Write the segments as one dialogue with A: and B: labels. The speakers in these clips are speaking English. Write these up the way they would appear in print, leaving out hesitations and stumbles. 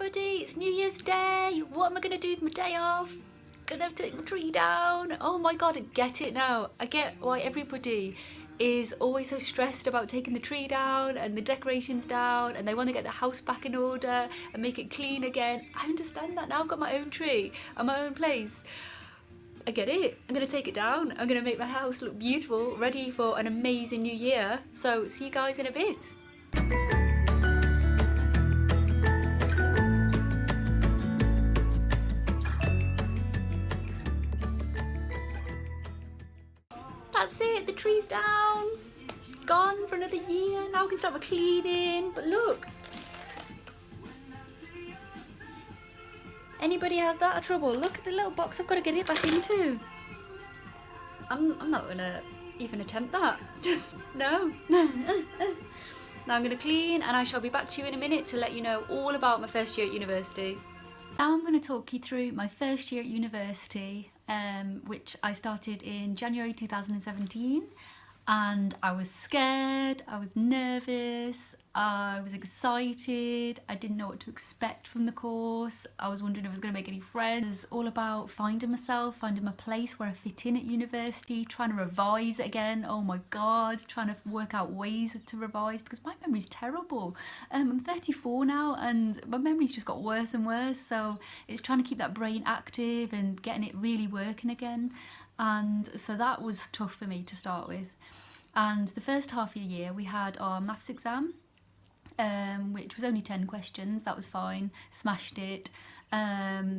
A: everybody, it's New Year's Day. What am I going to do with my day off? Gonna take my tree down. Oh my god, I get it now. I get why everybody is always so stressed about taking the tree down and the decorations down, and they want to get the house back in order and make it clean again. I understand that now. I've got my own tree and my own place. I get it. I'm going to take it down. I'm going to make my house look beautiful, ready for an amazing new year. So see you guys in a bit. That's it, the tree's down, gone for another year. Now I can start my cleaning. But look, anybody have that trouble? Look at the little box I've got to get it back into. I'm not gonna even attempt that. Just no. Now I'm gonna clean, and I shall be back to you in a minute to let you know all about my first year at university. Now I'm going to talk you through my first year at university, which I started in January 2017, and I was scared, I was nervous, I was excited, I didn't know what to expect from the course, I was wondering if I was going to make any friends. It's all about finding myself, finding my place where I fit in at university, trying to revise again, oh my god, trying to work out ways to revise because my memory's terrible. I'm 34 now and my memory's just got worse and worse, so it's trying to keep that brain active and getting it really working again. And so that was tough for me to start with. And the first half of the year we had our maths exam, which was only 10 questions. That was fine, smashed it. I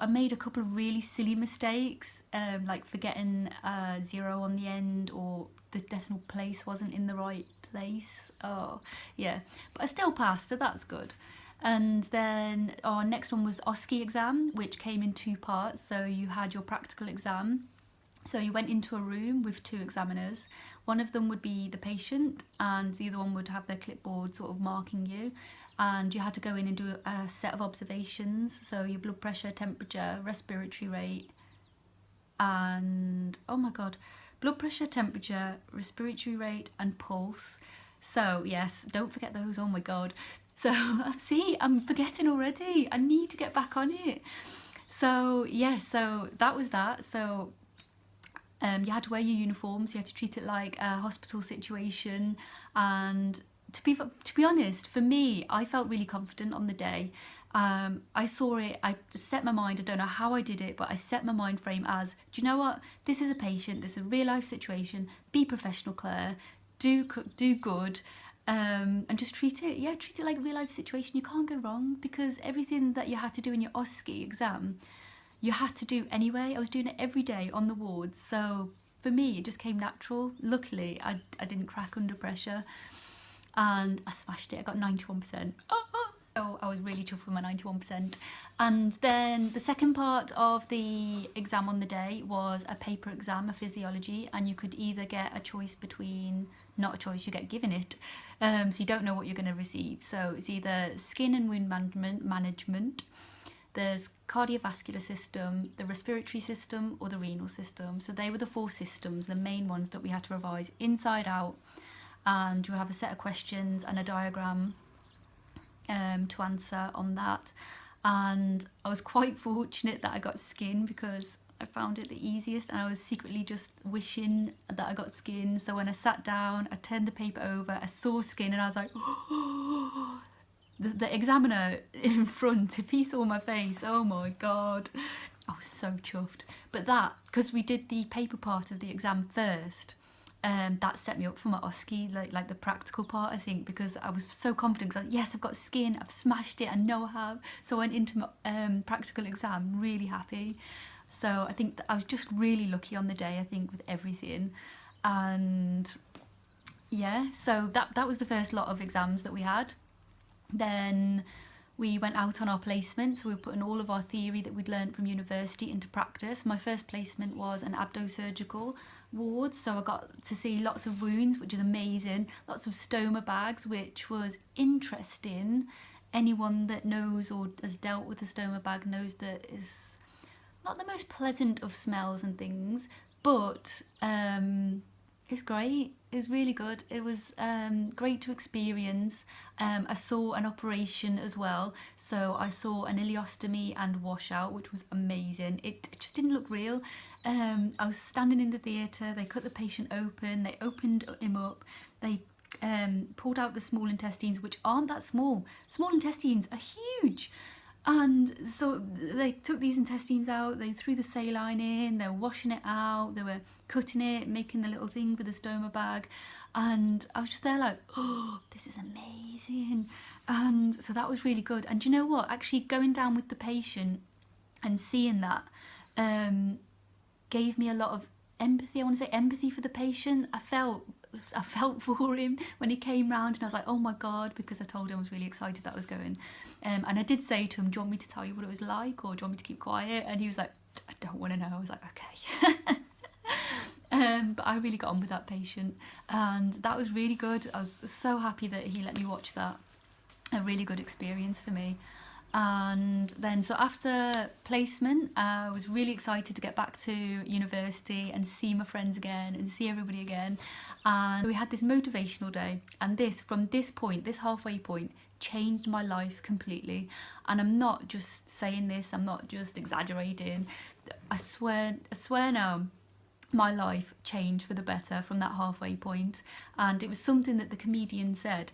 A: made a couple of really silly mistakes, like forgetting a 0 on the end, or the decimal place wasn't in the right place. Oh yeah, but I still passed, so that's good. And then our next one was the OSCE exam, which came in 2 parts. So you had your practical exam. So you went into a room with 2 examiners. One of them would be the patient and the other one would have their clipboard sort of marking you. And you had to go in and do a set of observations. So your blood pressure, temperature, respiratory rate, and oh my god, blood pressure, temperature, respiratory rate and pulse. So yes, don't forget those, oh my god. So see, I'm forgetting already. I need to get back on it. So yeah, so that was that. So you had to wear your uniforms, you had to treat it like a hospital situation, and to be honest, for me, I felt really confident on the day. I saw it, I set my mind, I don't know how I did it, but I set my mind frame as, do you know what, this is a patient, this is a real life situation, be professional, Claire, do good, and just treat it like a real life situation. You can't go wrong, because everything that you had to do in your OSCE exam, you had to do anyway. I was doing it every day on the wards, so for me it just came natural. Luckily I didn't crack under pressure and I smashed it. I got 91%. So I was really chuffed with my 91%. And then the second part of the exam on the day was a paper exam, a physiology, and you could either get a choice between, not a choice, you get given it, so you don't know what you're going to receive. So it's either skin and wound management, there's cardiovascular system, the respiratory system, or the renal system. So they were the 4 systems, the main ones that we had to revise inside out. And you have a set of questions and a diagram to answer on that. And I was quite fortunate that I got skin, because I found it the easiest, and I was secretly just wishing that I got skin. So when I sat down, I turned the paper over, I saw skin, and I was like, oh. The examiner in front, if he saw my face, oh my god, I was so chuffed. But that, because we did the paper part of the exam first, that set me up for my OSCE, like the practical part, I think, because I was so confident, because yes, I've got skin, I've smashed it, I know I have. So I went into my practical exam really happy. So I think that I was just really lucky on the day, I think, with everything. And yeah, so that was the first lot of exams that we had. Then we went out on our placements, so we were putting all of our theory that we'd learned from university into practice. My first placement was an abdo-surgical ward, so I got to see lots of wounds, which is amazing, lots of stoma bags, which was interesting. Anyone that knows or has dealt with a stoma bag knows that it's not the most pleasant of smells and things, but it's great. It was really good. It was great to experience. I saw an operation as well. So I saw an ileostomy and washout, which was amazing. It just didn't look real. I was standing in the theatre, they cut the patient open, they opened him up, they pulled out the small intestines, which aren't that small. Small intestines are huge. And so they took these intestines out, they threw the saline in, they were washing it out, they were cutting it, making the little thing for the stoma bag. And I was just there like, oh, this is amazing. And so that was really good. And do you know what? Actually going down with the patient and seeing that gave me a lot of empathy. I want to say empathy for the patient. I felt for him when he came round, and I was like, oh my god, because I told him I was really excited that I was going. And I did say to him, do you want me to tell you what it was like, or do you want me to keep quiet? And he was like, I don't want to know. I was like, okay. But I really got on with that patient, and that was really good. I was so happy that he let me watch that. A really good experience for me. And then so after placement, I was really excited to get back to university and see my friends again and see everybody again. And we had this motivational day, and this, from this point, this halfway point, changed my life completely. And I'm not just saying this, I'm not just exaggerating. I swear now, my life changed for the better from that halfway point. And it was something that the comedian said.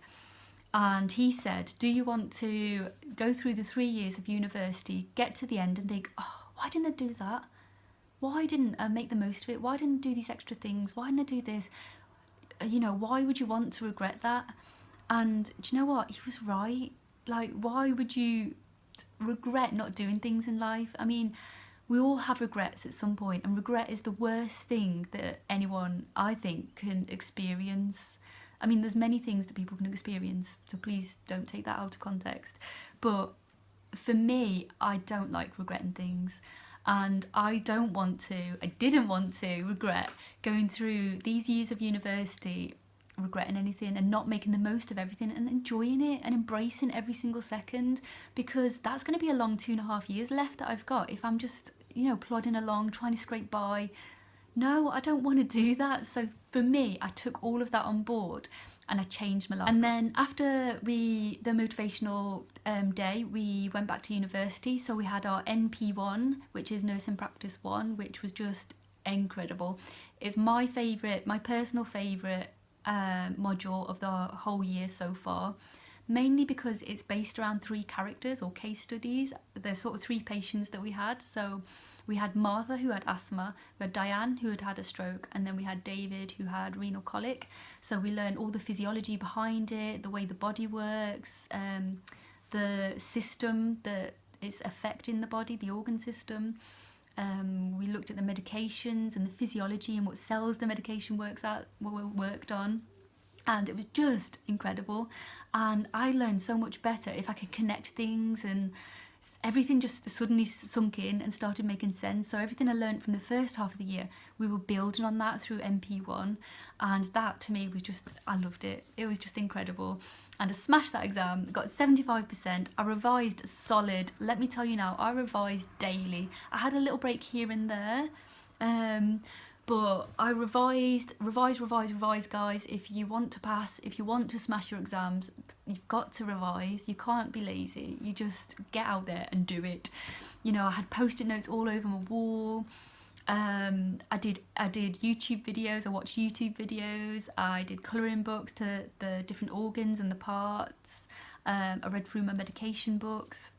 A: And he said, do you want to go through the 3 years of university, get to the end and think, oh, why didn't I do that? Why didn't I make the most of it? Why didn't I do these extra things? Why didn't I do this? You know, why would you want to regret that? And do you know what? He was right. Like, why would you regret not doing things in life? I mean, we all have regrets at some point, and regret is the worst thing that anyone, I think, can experience. I mean, there's many things that people can experience, so please don't take that out of context. But for me, I don't like regretting things. And I didn't want to regret going through these years of university, regretting anything and not making the most of everything and enjoying it and embracing every single second, because that's going to be a long 2.5 years left that I've got if I'm just, you know, plodding along, trying to scrape by. No, I don't want to do that. So for me, I took all of that on board and I changed my life. And then after the motivational day, we went back to university. So we had our NP1, which is Nursing Practice 1, which was just incredible. It's my personal favourite module of the whole year so far. Mainly because it's based around 3 characters or case studies. There's sort of 3 patients that we had. So we had Martha, who had asthma, we had Diane, who had had a stroke, and then we had David, who had renal colic. So we learned all the physiology behind it, the way the body works, the system that is affecting the body, the organ system. We looked at the medications and the physiology and what cells the medication worked on. And it was just incredible. And I learned so much better if I could connect things, and everything just suddenly sunk in and started making sense. So everything I learned from the first half of the year, we were building on that through MP1. And that to me was just, I loved it. It was just incredible. And I smashed that exam, got 75%. I revised solid. Let me tell you now, I revised daily. I had a little break here and there. But I revised, guys. If you want to pass, if you want to smash your exams, you've got to revise. You can't be lazy. You just get out there and do it. You know, I had post-it notes all over my wall. I did YouTube videos. I watched YouTube videos. I did colouring books to the different organs and the parts. I read through my medication books.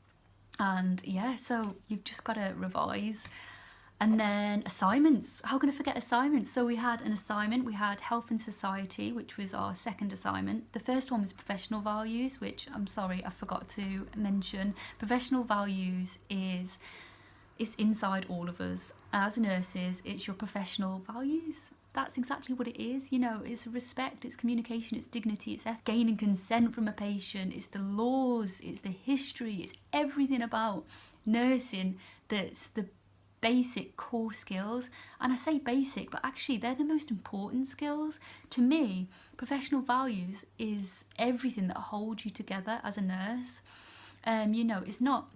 A: And yeah, so you've just got to revise. And then assignments. How can I forget assignments? So we had an assignment. We had Health and Society, which was our second assignment. The first one was Professional Values, which I'm sorry, I forgot to mention. Professional Values is inside all of us. As nurses, it's your professional values. That's exactly what it is. You know, it's respect, it's communication, it's dignity, it's gaining consent from a patient, it's the laws, it's the history, it's everything about nursing that's the basic core skills. And I say basic, but actually they're the most important skills. To me, professional values is everything that holds you together as a nurse. You know, it's not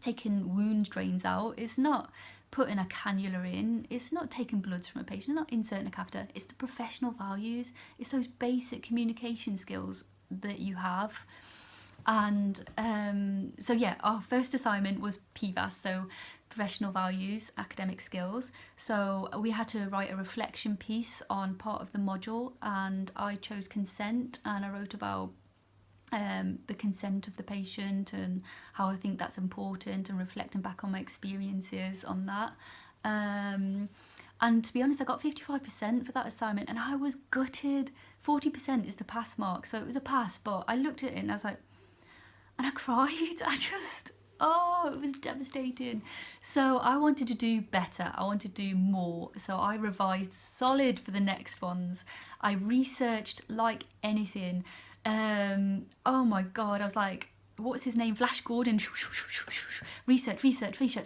A: taking wound drains out, it's not putting a cannula in, it's not taking bloods from a patient, it's not inserting a catheter, it's the professional values, it's those basic communication skills that you have. And so yeah, our first assignment was PVAS, so professional values, academic skills. So we had to write a reflection piece on part of the module, and I chose consent, and I wrote about the consent of the patient and how I think that's important, and reflecting back on my experiences on that. And to be honest, I got 55% for that assignment, and I was gutted. 40% is the pass mark, so it was a pass, but I looked at it and I was like, and I cried. Oh, it was devastating. So I wanted to do better. I wanted to do more. So I revised solid for the next ones. I researched like anything. Oh my God, I was like, what's his name? Flash Gordon. Research,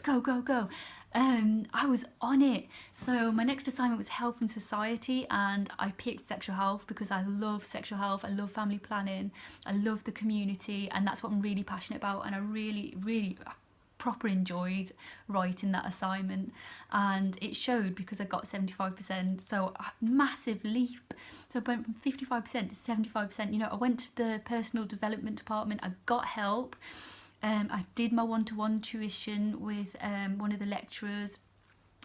A: go. I was on it. So my next assignment was health and society, and I picked sexual health because I love sexual health, I love family planning, I love the community, and that's what I'm really passionate about, and I really proper enjoyed writing that assignment, and it showed because I got 75%, so a massive leap. So I went from 55% to 75%. You know, I went to the personal development department, I got help. I did my one-to-one tuition with one of the lecturers,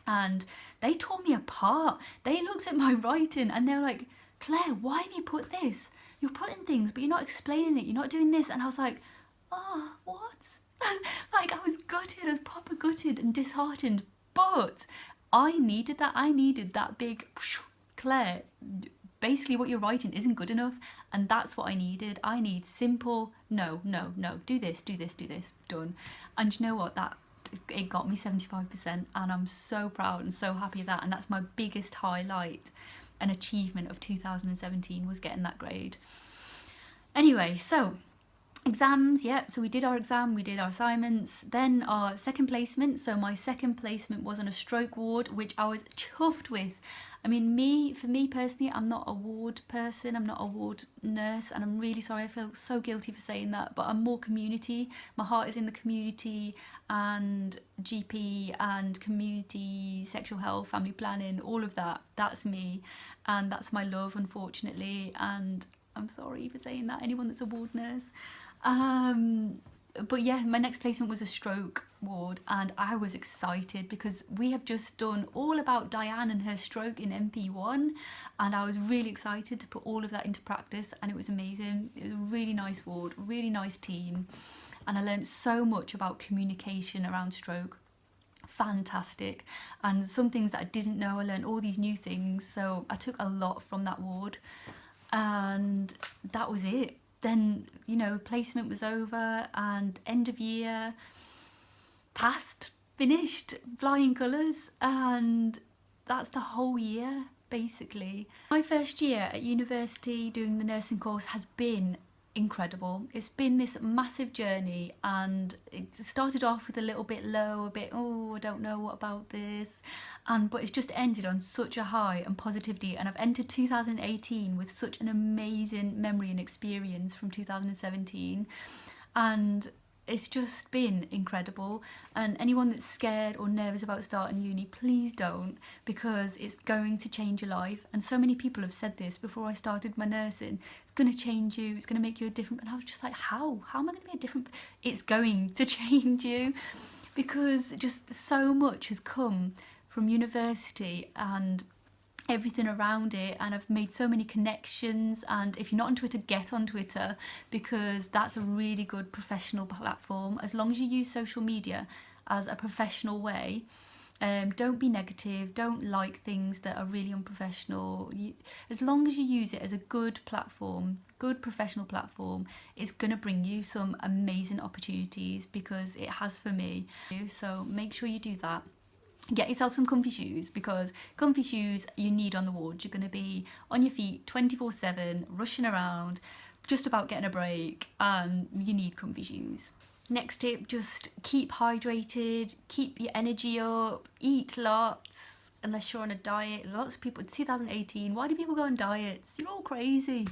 A: and they tore me apart. They looked at my writing and they were like, Claire, why have you put this? You're putting things, but you're not explaining it. You're not doing this. And I was like, oh, what? Like, I was gutted. I was proper gutted and disheartened. But I needed that. I needed that big, Claire, basically what you're writing isn't good enough, and that's what I needed. I need simple, no, do this, done. And you know what, that it got me 75%, and I'm so proud and so happy of that, and that's my biggest highlight and achievement of 2017, was getting that grade. Anyway, so exams, yeah, so we did our exam, we did our assignments, then our second placement. So my second placement was on a stroke ward, which I was chuffed with. I mean, for me personally, I'm not a ward person, I'm not a ward nurse, and I'm really sorry, I feel so guilty for saying that, but I'm more community. My heart is in the community, and GP and community, sexual health, family planning, all of that, that's me, and that's my love, unfortunately, and I'm sorry for saying that, anyone that's a ward nurse. But yeah, my next placement was a stroke ward, and I was excited because we have just done all about Diane and her stroke in MP1, and I was really excited to put all of that into practice, and it was amazing. It was a really nice ward, really nice team, and I learned so much about communication around stroke. Fantastic. And some things that I didn't know, I learned all these new things, so I took a lot from that ward, and that was it. Then, you know, placement was over, and end of year passed, finished, flying colours, and that's the whole year basically. My first year at university doing the nursing course has been incredible. It's been this massive journey, and it started off with a little bit low, a bit, oh, I don't know what about this, but it's just ended on such a high and positivity, and I've entered 2018 with such an amazing memory and experience from 2017, and it's just been incredible. And anyone that's scared or nervous about starting uni, please don't, because it's going to change your life. And so many people have said this before I started my nursing, it's going to change you, it's going to make you a different, and I was just like, how am I going to be a different? It's going to change you, because just so much has come from university and everything around it, and I've made so many connections. And if you're not on Twitter, get on Twitter, because that's a really good professional platform. As long as you use social media as a professional way, don't be negative, don't like things that are really unprofessional. As long as you use it as a good platform, good professional platform, it's going to bring you some amazing opportunities, because it has for me. So make sure you do that. Get yourself some comfy shoes, because comfy shoes you need on the ward. You're going to be on your feet 24/7, rushing around, just about getting a break, and you need comfy shoes. Next tip, just keep hydrated, keep your energy up, eat lots, unless you're on a diet. Lots of people, it's 2018, why do people go on diets? You're all crazy.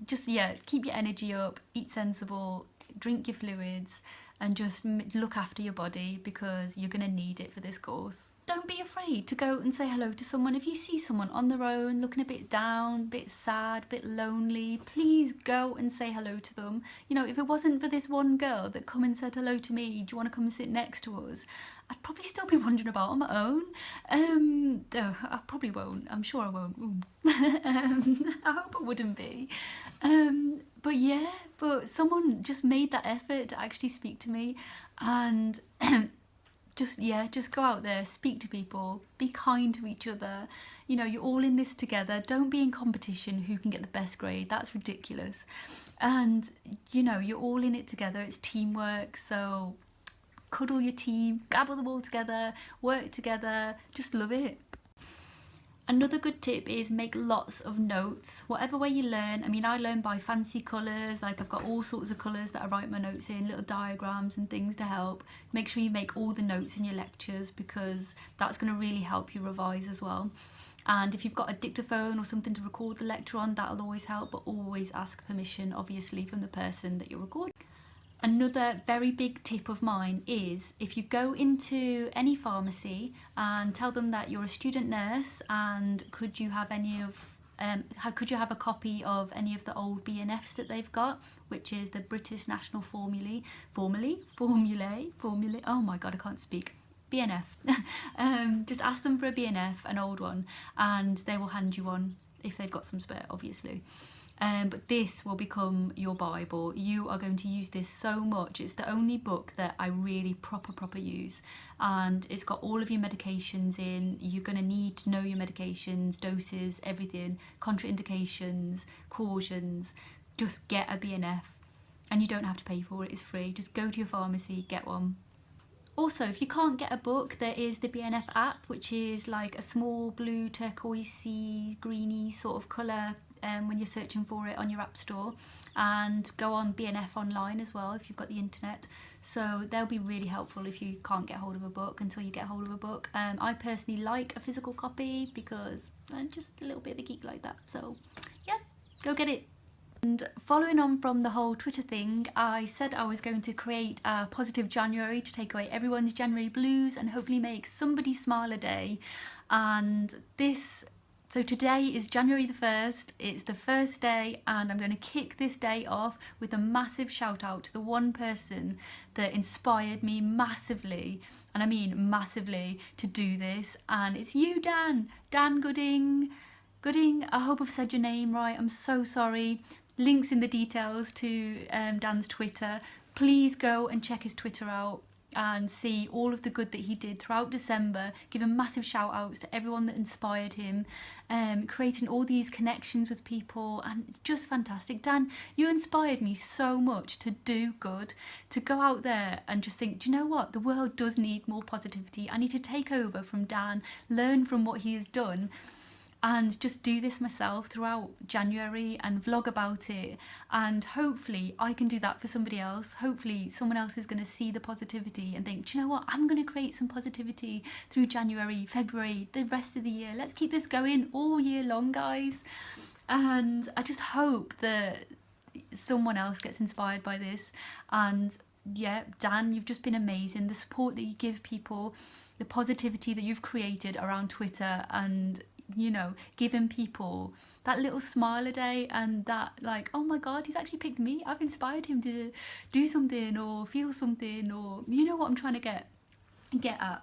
A: Just, yeah, keep your energy up, eat sensible, drink your fluids, and just look after your body, because you're going to need it for this course. Don't be afraid to go and say hello to someone. If you see someone on their own, looking a bit down, a bit sad, a bit lonely, please go and say hello to them. You know, if it wasn't for this one girl that come and said hello to me, do you want to come and sit next to us? I'd probably still be wandering about on my own. I probably won't. I'm sure I won't. I hope I wouldn't be. But yeah, but someone just made that effort to actually speak to me, and just go out there, speak to people, be kind to each other. You know, you're all in this together. Don't be in competition who can get the best grade. That's ridiculous. And you know, you're all in it together. It's teamwork. So cuddle your team, gabble them all together, work together, just love it. Another good tip is make lots of notes. Whatever way you learn, I mean, I learn by fancy colours, like I've got all sorts of colours that I write my notes in, little diagrams and things to help. Make sure you make all the notes in your lectures, because that's going to really help you revise as well. And if you've got a dictaphone or something to record the lecture on, that'll always help, but always ask permission, obviously, from the person that you're recording. Another very big tip of mine is, if you go into any pharmacy and tell them that you're a student nurse, and could you have could you have a copy of any of the old BNFs that they've got, which is the British National Formulae. Oh my god, I can't speak. BNF. Just ask them for a BNF, an old one, and they will hand you one if they've got some spare, obviously. But this will become your Bible. You are going to use this so much. It's the only book that I really proper use, and it's got all of your medications in. You're going to need to know your medications, doses, everything, contraindications, cautions. Just get a BNF, and you don't have to pay for it. It's free. Just go to your pharmacy, get one. Also, if you can't get a book, there is the BNF app, which is like a small blue turquoisey greeny sort of colour when you're searching for it on your app store, and go on BNF online as well if you've got the internet. So they'll be really helpful if you can't get hold of a book until you get hold of a book. I personally like a physical copy because I'm just a little bit of a geek like that. So yeah, go get it. And following on from the whole Twitter thing, I said I was going to create a positive January to take away everyone's January blues and hopefully make somebody smile a day. And so today is January the 1st, it's the first day, and I'm going to kick this day off with a massive shout out to the one person that inspired me massively, and I mean massively, to do this, and it's you, Dan Gooding, I hope I've said your name right, I'm so sorry. Links in the details to Dan's Twitter. Please go and check his Twitter out and see all of the good that he did throughout December. Give him massive shout outs to everyone that inspired him, creating all these connections with people, and it's just fantastic. Dan, you inspired me so much to do good, to go out there and just think, do you know what, the world does need more positivity. I need to take over from Dan, learn from what he has done, and just do this myself throughout January and vlog about it, and hopefully I can do that for somebody else. Hopefully someone else is going to see the positivity and think, do you know what, I'm going to create some positivity through January, February, the rest of the year. Let's keep this going all year long, guys. And I just hope that someone else gets inspired by this. And yeah, Dan, you've just been amazing. The support that you give people, the positivity that you've created around Twitter, and you know, giving people that little smile a day, and that like, oh my god, he's actually picked me, I've inspired him to do something or feel something, or you know what I'm trying to get at.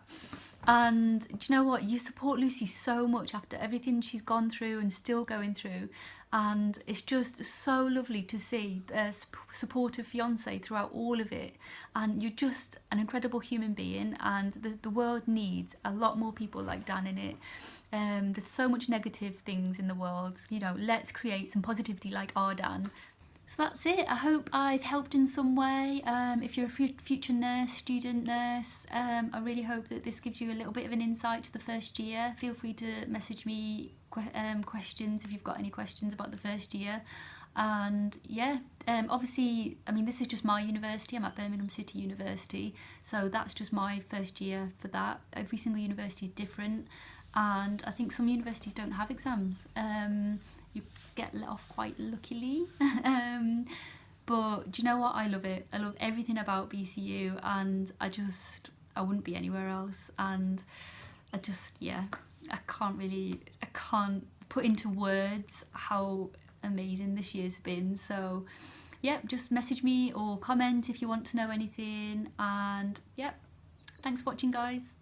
A: And do you know what, you support Lucy so much after everything she's gone through and still going through, and it's just so lovely to see the supportive fiance throughout all of it. And you're just an incredible human being, and the world needs a lot more people like Dan in it. There's so much negative things in the world, you know, let's create some positivity like our Dan. So that's it. I hope I've helped in some way. If you're a future nurse, student nurse, I really hope that this gives you a little bit of an insight to the first year. Feel free to message me questions if you've got any questions about the first year. And yeah, obviously, I mean, this is just my university. I'm at Birmingham City University, so that's just my first year for that. Every single university is different, and I think some universities don't have exams. You get let off quite luckily. But do you know what? I love it. I love everything about BCU, and I wouldn't be anywhere else. And yeah, I can't put into words how amazing this year's been. So yeah, just message me or comment if you want to know anything. And yeah, thanks for watching, guys.